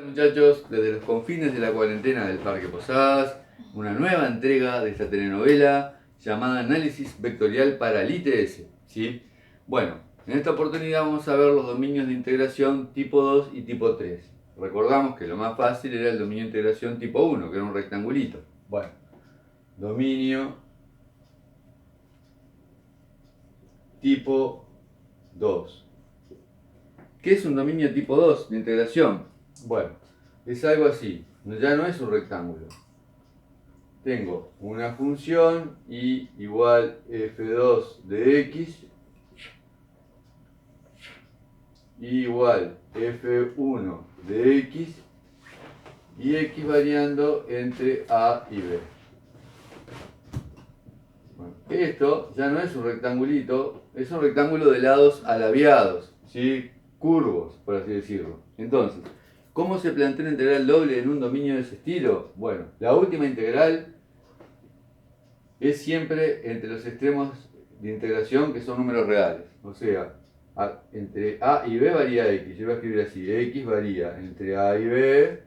Muchachos, desde los confines de la cuarentena del Parque Posadas, una nueva entrega de esta telenovela llamada Análisis Vectorial para el ITS, ¿sí? Bueno, en esta oportunidad vamos a ver los dominios de integración tipo 2 y tipo 3. Recordamos que lo más fácil era el dominio de integración tipo 1, que era un rectangulito. Bueno, dominio tipo 2. ¿Qué es un dominio tipo 2 de integración? Bueno, es algo así, ya no es un rectángulo. Tengo una función y igual f2 de x igual f1 de x y x variando entre a y b. Bueno, esto ya no es un rectangulito, es un rectángulo de lados alabiados, ¿sí? Curvos, por así decirlo. Entonces, ¿cómo se plantea una integral doble en un dominio de ese estilo? Bueno, la última integral es siempre entre los extremos de integración que son números reales. O sea, entre a y b varía x. Yo voy a escribir así, x varía entre a y b.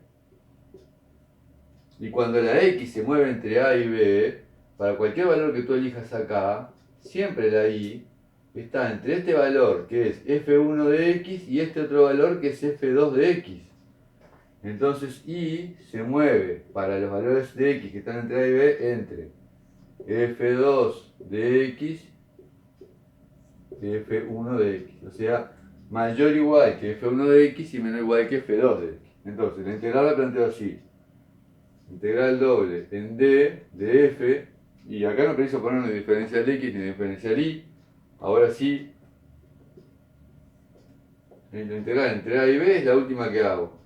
Y cuando la x se mueve entre a y b, para cualquier valor que tú elijas acá, siempre la y está entre este valor que es f1 de x y este otro valor que es f2 de x. Entonces y se mueve para los valores de x que están entre a y b entre f2 de x y f1 de x. O sea, mayor o igual que f1 de x y menor o igual que f2 de x. Entonces, la integral la planteo así. Integral doble en d de f. Y acá no preciso poner ni diferencial x ni diferencial y. Ahora sí, la integral entre a y b es la última que hago.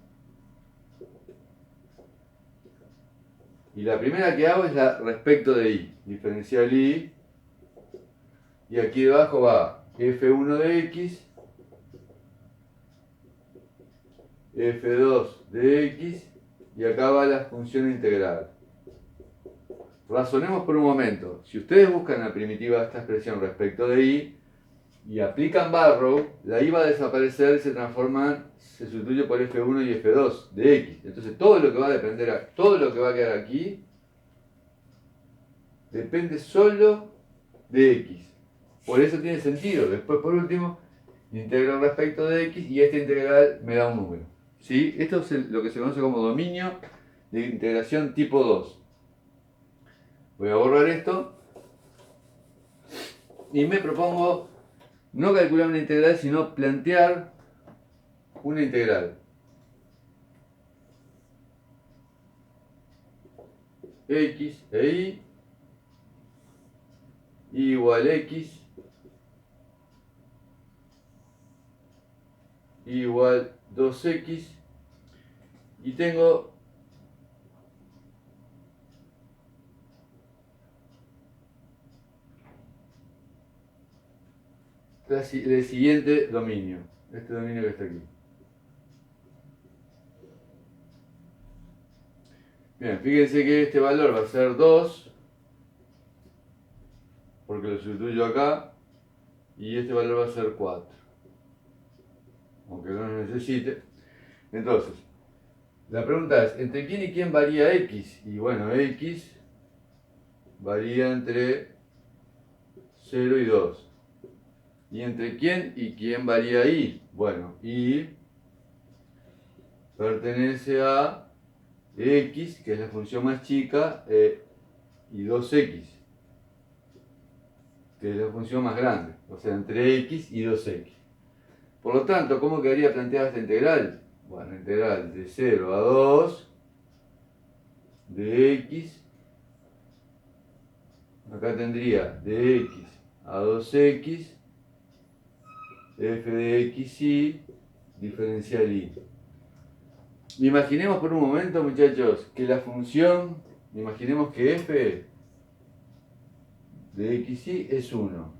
Y la primera que hago es la respecto de y. Diferencial y. Y aquí debajo va f1 de x, f2 de x, y acá va la función integral. Razonemos por un momento. Si ustedes buscan la primitiva de esta expresión respecto de y aplican Barrow, la y va a desaparecer y se sustituye por f1 y f2 de x. Entonces todo lo que va a depender, todo lo que va a quedar aquí depende solo de x. Por eso tiene sentido. Después, por último, integro respecto de x y esta integral me da un número. ¿Sí? Esto es lo que se conoce como dominio de integración tipo 2. Voy a borrar esto y me propongo no calcular una integral, sino plantear una integral. X e y igual x igual 2x y tengo el siguiente dominio, este dominio que está aquí. Bien, fíjense que este valor va a ser 2, porque lo sustituyo acá, y este valor va a ser 4, aunque no lo necesite. Entonces, la pregunta es, ¿entre quién y quién varía x? Y bueno, x varía entre 0 y 2. ¿Y entre quién y quién varía y? Bueno, y pertenece a x, que es la función más chica, y 2x, que es la función más grande. O sea, entre x y 2x. Por lo tanto, ¿cómo quedaría planteada esta integral? Bueno, integral de 0 a 2 de x. Acá tendría de x a 2x, f de x y, diferencial y. Imaginemos por un momento, muchachos, que la función, imaginemos que f de x y es 1.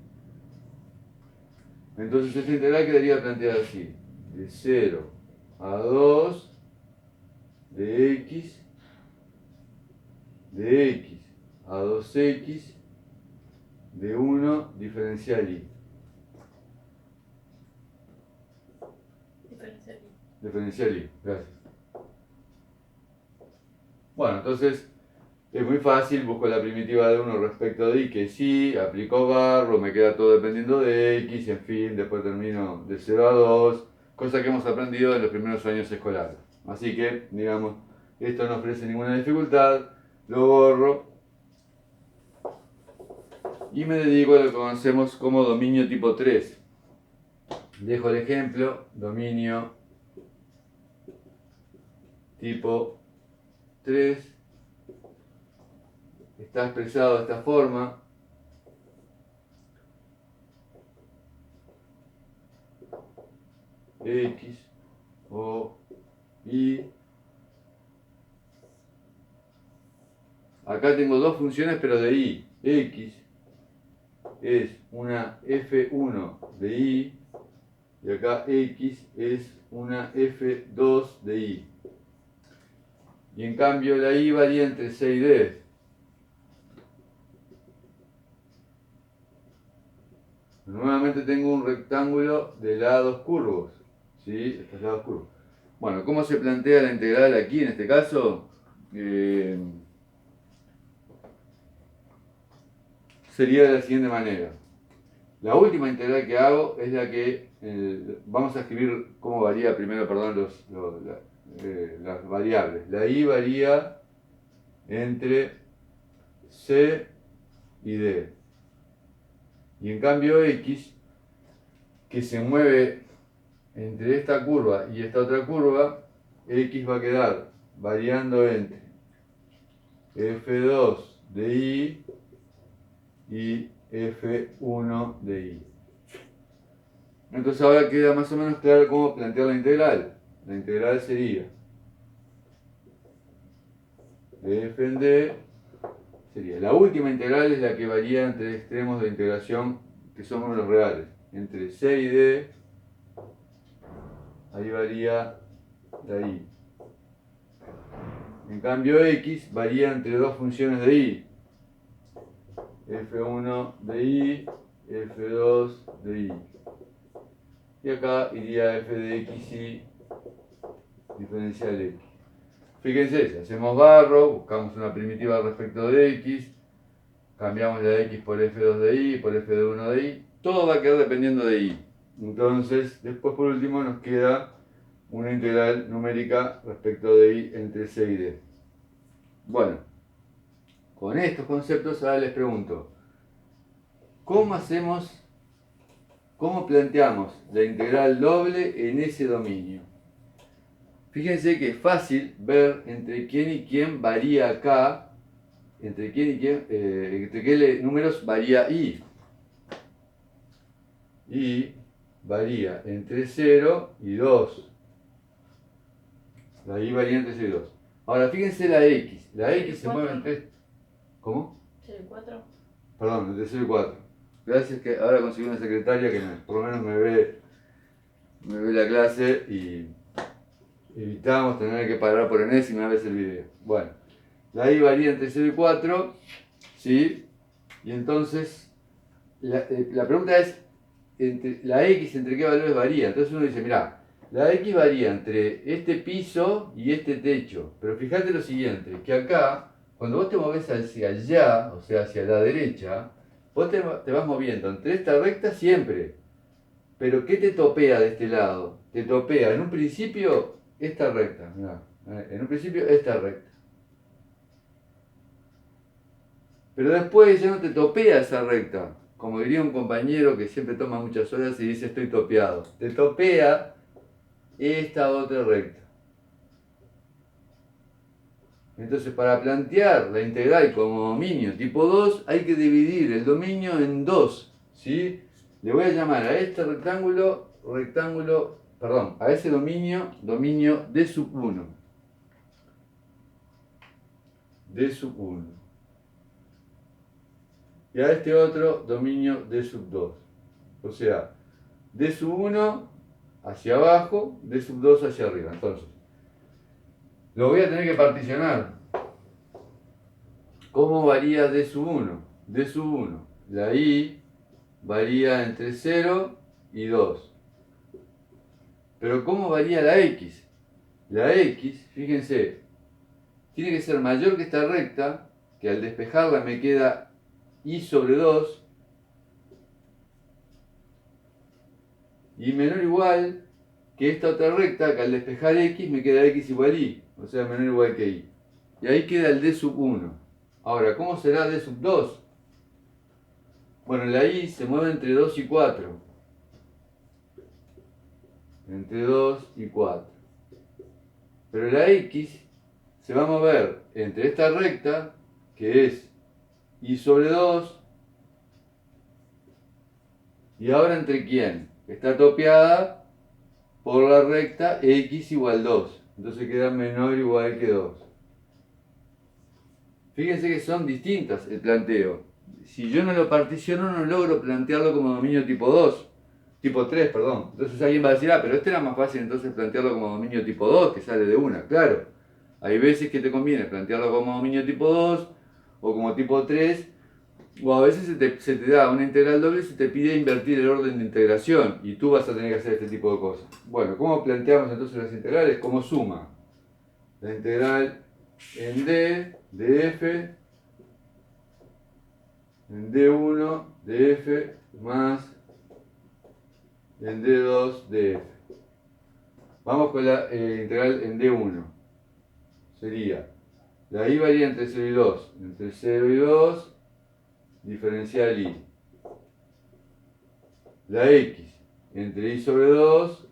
Entonces esta integral quedaría planteada así, de 0 a 2 de x a 2x de 1 diferencial y. Diferencial y, gracias. Bueno, entonces es muy fácil, busco la primitiva de 1 respecto de y, que sí, aplico barro, me queda todo dependiendo de x, en fin, después termino de 0 a 2, cosa que hemos aprendido en los primeros años escolares. Así que, digamos, esto no ofrece ninguna dificultad, lo borro y me dedico a lo que conocemos como dominio tipo 3. Dejo el ejemplo, dominio tipo 3, está expresado de esta forma. X o y. Acá tengo dos funciones pero de y. X es una f1 de y y acá x es una f2 de y. Y en cambio la y varía entre c y d. Nuevamente tengo un rectángulo de lados curvos. ¿Sí? Estos lados curvos. Bueno, ¿cómo se plantea la integral aquí en este caso? Sería de la siguiente manera. La última integral que hago es la que, vamos a escribir cómo varía primero, perdón, las variables. La y varía entre c y d. Y en cambio x, que se mueve entre esta curva y esta otra curva, x va a quedar variando entre f2 de y f1 de y. Entonces ahora queda más o menos claro cómo plantear la integral. La integral sería de f en d, sería la última integral, es la que varía entre extremos de integración que son números reales. Entre c y d, ahí varía la y. En cambio x varía entre dos funciones de y. f1 de y, f2 de y. Y acá iría f de x y diferencial x. Fíjense, si hacemos barro, buscamos una primitiva respecto de x, cambiamos la de x por f2 de y, por f de 1 de y, todo va a quedar dependiendo de y. Entonces, después por último nos queda una integral numérica respecto de y entre c y d. Bueno, con estos conceptos ahora les pregunto, ¿cómo planteamos la integral doble en ese dominio? Fíjense que es fácil ver entre quién y quién varía acá, entre quién y quién, entre qué números varía y. Y varía entre 0 y 2. La y varía entre 0 y 2. Ahora fíjense la x. La x se mueve entre... ¿Cómo? 0 y 4. Perdón, entre 0 y 4. Gracias que ahora conseguí una secretaria que por lo menos me ve la clase y evitamos tener que parar por enésima vez el video. Bueno, la y varía entre 0 y 4, ¿sí? Y entonces, la pregunta es, la x entre qué valores varía. Entonces uno dice, mirá, la x varía entre este piso y este techo. Pero fíjate lo siguiente, que acá, cuando vos te movés hacia allá, o sea, hacia la derecha, vos te vas moviendo entre esta recta siempre. Pero ¿qué te topea de este lado? Te topea en un principio esta recta, mirá, en un principio esta recta. Pero después ya no te topea esa recta. Como diría un compañero que siempre toma muchas horas y dice estoy topeado. Te topea esta otra recta. Entonces para plantear la integral como dominio tipo 2 hay que dividir el dominio en dos. ¿Sí? Le voy a llamar a este rectángulo, a ese dominio D sub 1. D sub 1. Y a este otro dominio D sub 2. O sea, D sub 1 hacia abajo, D sub 2 hacia arriba. Entonces, lo voy a tener que particionar. ¿Cómo varía D sub 1? D sub 1. La I varía entre 0 y 2. Pero ¿cómo varía la X? La X, fíjense, tiene que ser mayor que esta recta, que al despejarla me queda y sobre 2, y menor o igual que esta otra recta, que al despejar x me queda x igual y, o sea, menor o igual que y. Y ahí queda el d sub 1. Ahora, ¿cómo será d sub 2? Bueno, la y se mueve entre 2 y 4. Entre 2 y 4. Pero la x se va a mover entre esta recta, que es y sobre 2, y ahora entre quién? Está topeada por la recta x igual 2. Entonces queda menor o igual que 2. Fíjense que son distintas el planteo. Si yo no lo particiono, no logro plantearlo como dominio tipo 2. Tipo 3, perdón. Entonces alguien va a decir, ah, pero este era más fácil entonces plantearlo como dominio tipo 2, que sale de una. Claro, hay veces que te conviene plantearlo como dominio tipo 2 o como tipo 3, o a veces se te da una integral doble y se te pide invertir el orden de integración y tú vas a tener que hacer este tipo de cosas. Bueno, ¿cómo planteamos entonces las integrales? Como suma. La integral en D de f, en D1 de f más en D2 de f. Vamos con la integral en D1. Sería, la y varía entre 0 y 2. Entre 0 y 2, diferencial y. La x entre y sobre 2,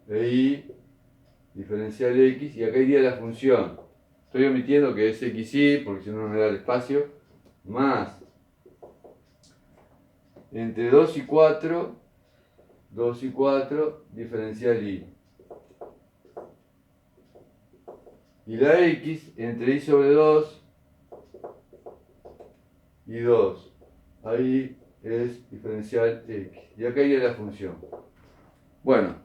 e y diferencial x, y acá iría la función. Estoy omitiendo que es xy, porque si no no me da el espacio, más entre 2 y 4, 2 y 4, diferencial y. Y la x entre y sobre 2 y 2. Ahí es diferencial x. Y acá iría la función. Bueno,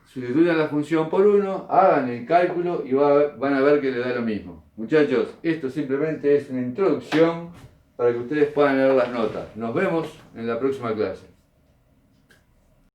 sustituyan la función por 1, hagan el cálculo y van a ver que le da lo mismo. Muchachos, esto simplemente es una introducción para que ustedes puedan leer las notas. Nos vemos en la próxima clase.